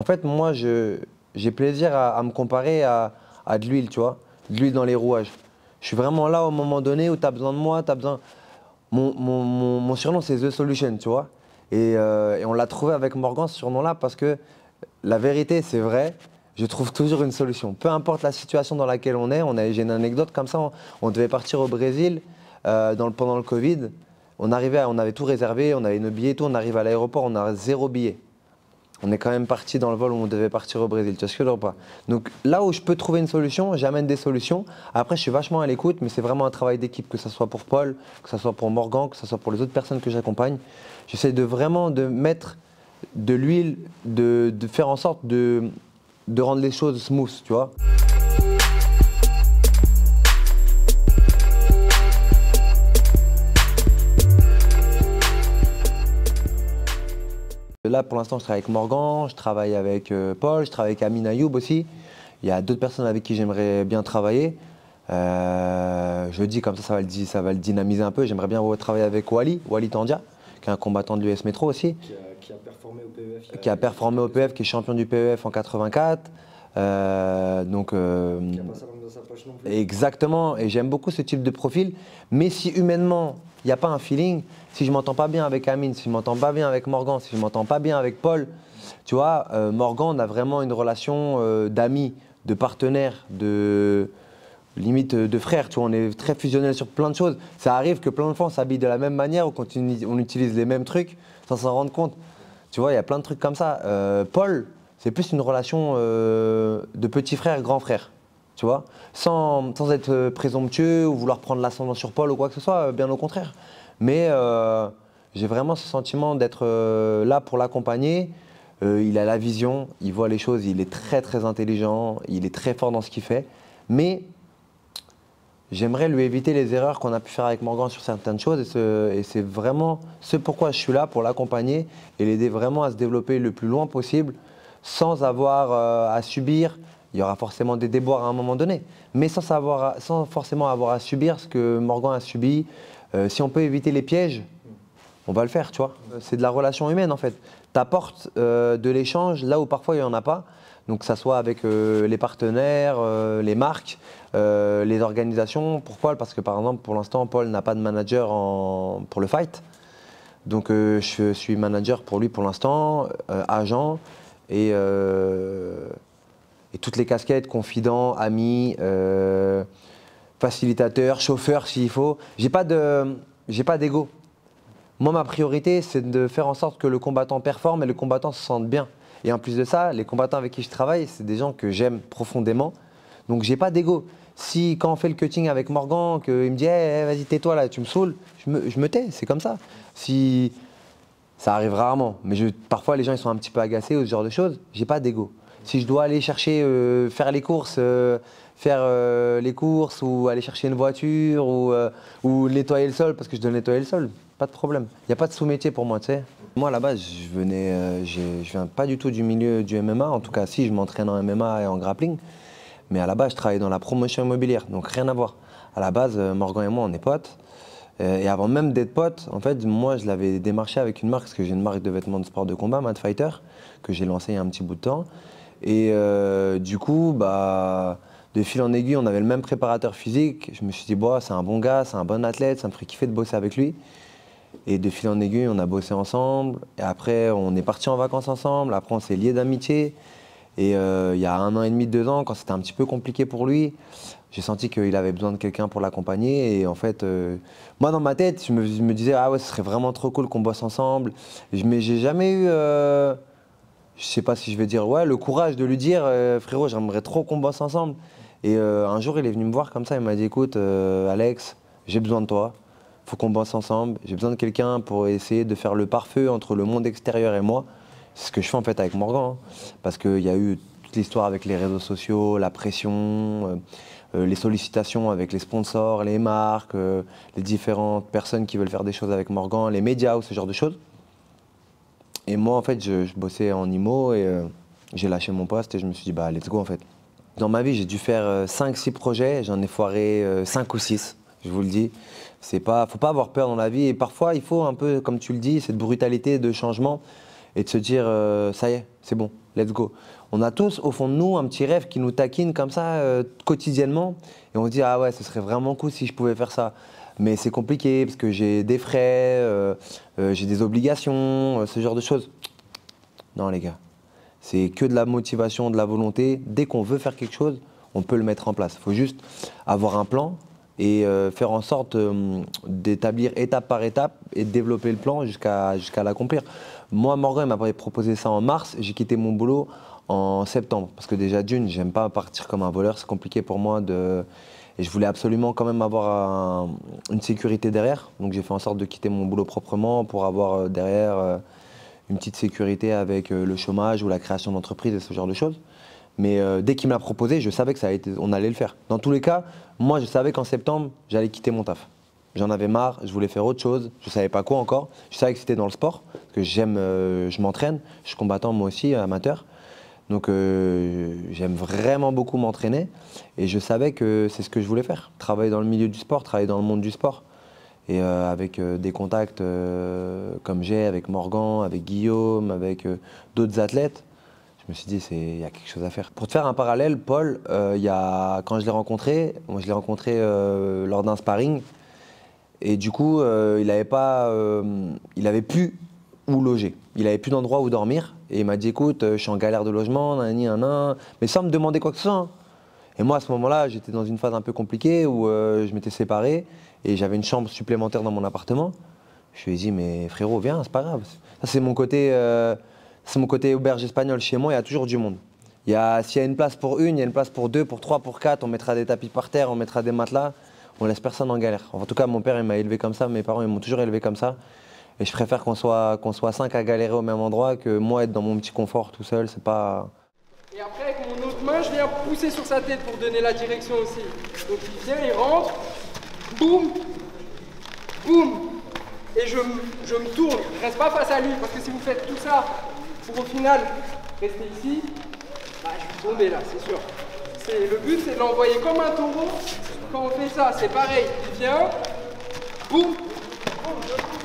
En fait, moi, j'ai plaisir à me comparer à de l'huile, tu vois, de l'huile dans les rouages. Je suis vraiment là au moment donné où tu as besoin de moi, tu as besoin. Mon surnom, c'est The Solution, tu vois. Et on l'a trouvé avec Morgan, ce surnom-là, parce que la vérité, c'est vrai, je trouve toujours une solution. Peu importe la situation dans laquelle on est, j'ai une anecdote comme ça, on devait partir au Brésil pendant le Covid. On avait tout réservé, on avait nos billets et tout, on arrive à l'aéroport, on a 0 billet. On est quand même parti dans le vol où on devait partir au Brésil, tu vois ce que je veux dire ou pas? Donc là où je peux trouver une solution, j'amène des solutions. Après, je suis vachement à l'écoute, mais c'est vraiment un travail d'équipe, que ce soit pour Paul, que ce soit pour Morgan, que ce soit pour les autres personnes que j'accompagne. J'essaie de vraiment de mettre de l'huile, de faire en sorte de rendre les choses smooth, tu vois. Là, pour l'instant, je travaille avec Morgan, je travaille avec Paul, je travaille avec Amin Ayoub aussi. Il y a d'autres personnes avec qui j'aimerais bien travailler. Je le dis comme ça va le dynamiser un peu. J'aimerais bien travailler avec Wally Tandia, qui est un combattant de l'US Metro aussi. Qui a performé au PEF. Qui a performé au PEF, qui est champion du PEF en 84. Qui a pas sa langue dans sa poche non plus. Exactement, et j'aime beaucoup ce type de profil. Mais si humainement, il n'y a pas un feeling, si je ne m'entends pas bien avec Amine, si je ne m'entends pas bien avec Morgan, si je ne m'entends pas bien avec Paul, tu vois, Morgan, on a vraiment une relation d'amis, de partenaires, limite de frères, tu vois, on est très fusionnels sur plein de choses. Ça arrive que plein de fois on s'habille de la même manière ou on utilise les mêmes trucs sans s'en rendre compte. Tu vois, il y a plein de trucs comme ça. Paul, c'est plus une relation de petit frère, grand frère. Tu vois, sans être présomptueux ou vouloir prendre l'ascendant sur Paul ou quoi que ce soit, bien au contraire. Mais j'ai vraiment ce sentiment d'être là pour l'accompagner. Il a la vision, il voit les choses, il est très très intelligent, il est très fort dans ce qu'il fait. Mais j'aimerais lui éviter les erreurs qu'on a pu faire avec Morgan sur certaines choses et c'est vraiment ce pourquoi je suis là, pour l'accompagner et l'aider vraiment à se développer le plus loin possible sans avoir à subir. Il y aura forcément des déboires à un moment donné, mais sans forcément avoir à subir ce que Morgan a subi. Si on peut éviter les pièges, on va le faire, tu vois. C'est de la relation humaine en fait. Tu apportes de l'échange là où parfois il n'y en a pas. Donc que ça soit avec les partenaires, les marques, les organisations. Pour Paul, parce que par exemple pour l'instant Paul n'a pas de manager pour le fight. Donc je suis manager pour lui pour l'instant, agent et toutes les casquettes, confident, ami, facilitateur, chauffeur s'il faut. J'ai pas d'ego. Moi, ma priorité, c'est de faire en sorte que le combattant performe et le combattant se sente bien. Et en plus de ça, les combattants avec qui je travaille, c'est des gens que j'aime profondément. Donc, j'ai pas d'ego. Si, quand on fait le cutting avec Morgan, qu'il me dit hey, vas-y, tais-toi là, tu me saoules, je me tais, c'est comme ça. Si, ça arrive rarement, mais parfois les gens ils sont un petit peu agacés ou ce genre de choses, j'ai pas d'ego. Si je dois aller chercher, faire les courses, ou aller chercher une voiture ou nettoyer le sol, parce que je dois nettoyer le sol, pas de problème. Il n'y a pas de sous-métier pour moi, tu sais. Moi, à la base, je viens pas du tout du milieu du MMA. En tout cas, si, je m'entraîne en MMA et en grappling. Mais à la base, je travaille dans la promotion immobilière, donc rien à voir. À la base, Morgan et moi, on est potes. Et avant même d'être potes, en fait, moi, je l'avais démarché avec une marque, parce que j'ai une marque de vêtements de sport de combat, Mad Fighter, que j'ai lancée il y a un petit bout de temps. Et du coup, bah, de fil en aiguille, on avait le même préparateur physique. Je me suis dit, bah, c'est un bon gars, c'est un bon athlète, ça me ferait kiffer de bosser avec lui. Et de fil en aiguille, on a bossé ensemble. Et après, on est partis en vacances ensemble. Après, on s'est liés d'amitié. Et il y a 1 an et demi, 2 ans, quand c'était un petit peu compliqué pour lui, j'ai senti qu'il avait besoin de quelqu'un pour l'accompagner. Et en fait, moi, dans ma tête, je me disais, ah ouais, ce serait vraiment trop cool qu'on bosse ensemble. Mais j'ai jamais eu, je sais pas si je vais dire, ouais, le courage de lui dire, frérot, j'aimerais trop qu'on bosse ensemble. Et un jour, il est venu me voir comme ça, il m'a dit, écoute, Alex, j'ai besoin de toi. Faut qu'on bosse ensemble. J'ai besoin de quelqu'un pour essayer de faire le pare-feu entre le monde extérieur et moi. C'est ce que je fais en fait avec Morgan. Hein. Parce qu'il y a eu toute l'histoire avec les réseaux sociaux, la pression, les sollicitations avec les sponsors, les marques, les différentes personnes qui veulent faire des choses avec Morgan, les médias ou ce genre de choses. Et moi en fait, je bossais en IMO et j'ai lâché mon poste et je me suis dit, bah let's go en fait. Dans ma vie, j'ai dû faire 5-6 projets, j'en ai foiré 5 ou 6, je vous le dis. Faut pas avoir peur dans la vie et parfois il faut un peu, comme tu le dis, cette brutalité de changement et de se dire ça y est, c'est bon, let's go. On a tous au fond de nous un petit rêve qui nous taquine comme ça quotidiennement et on se dit ah ouais, ce serait vraiment cool si je pouvais faire ça. Mais c'est compliqué parce que j'ai des frais, j'ai des obligations, ce genre de choses. Non les gars, c'est que de la motivation, de la volonté. Dès qu'on veut faire quelque chose, on peut le mettre en place. Il faut juste avoir un plan et faire en sorte d'établir étape par étape et de développer le plan jusqu'à l'accomplir. Moi, Morgan m'avait proposé ça en mars, j'ai quitté mon boulot en septembre. Parce que déjà d'une, j'aime pas partir comme un voleur, c'est compliqué pour moi et je voulais absolument quand même avoir une sécurité derrière. Donc j'ai fait en sorte de quitter mon boulot proprement pour avoir derrière une petite sécurité avec le chômage ou la création d'entreprise et ce genre de choses. Mais dès qu'il me l'a proposé, je savais on allait le faire. Dans tous les cas, moi je savais qu'en septembre, j'allais quitter mon taf. J'en avais marre, je voulais faire autre chose, je ne savais pas quoi encore. Je savais que c'était dans le sport, parce que je m'entraîne, je suis combattant moi aussi, amateur. Donc j'aime vraiment beaucoup m'entraîner et je savais que c'est ce que je voulais faire. Travailler dans le milieu du sport, travailler dans le monde du sport. Et avec des contacts comme j'ai avec Morgan, avec Guillaume, avec d'autres athlètes, je me suis dit il y a quelque chose à faire. Pour te faire un parallèle, Paul, quand je l'ai rencontré, lors d'un sparring. Et du coup, il avait plus où loger. Il avait plus d'endroit où dormir. Et il m'a dit, écoute, je suis en galère de logement, mais sans me demander quoi que ce soit. Hein. Et moi, à ce moment-là, j'étais dans une phase un peu compliquée où je m'étais séparé et j'avais une chambre supplémentaire dans mon appartement. Je lui ai dit, mais frérot, viens, c'est pas grave. Ça, c'est mon côté auberge espagnole. Chez moi, il y a toujours du monde. S'il y a une place pour une, il y a une place pour deux, pour trois, pour quatre. On mettra des tapis par terre, on mettra des matelas. On laisse personne en galère. En tout cas, mon père, il m'a élevé comme ça. Mes parents, ils m'ont toujours élevé comme ça. Et je préfère qu'on soit 5 à galérer au même endroit que moi être dans mon petit confort tout seul. C'est pas... Et après, avec mon autre main, je viens pousser sur sa tête pour donner la direction aussi. Donc il vient, il rentre, boum, boum. Et je me tourne. Je reste pas face à lui, parce que si vous faites tout ça pour au final rester ici, bah, je vais tomber là, c'est sûr. Le but, c'est de l'envoyer comme un taureau. Quand on fait ça, c'est pareil. Il vient, boum, boum.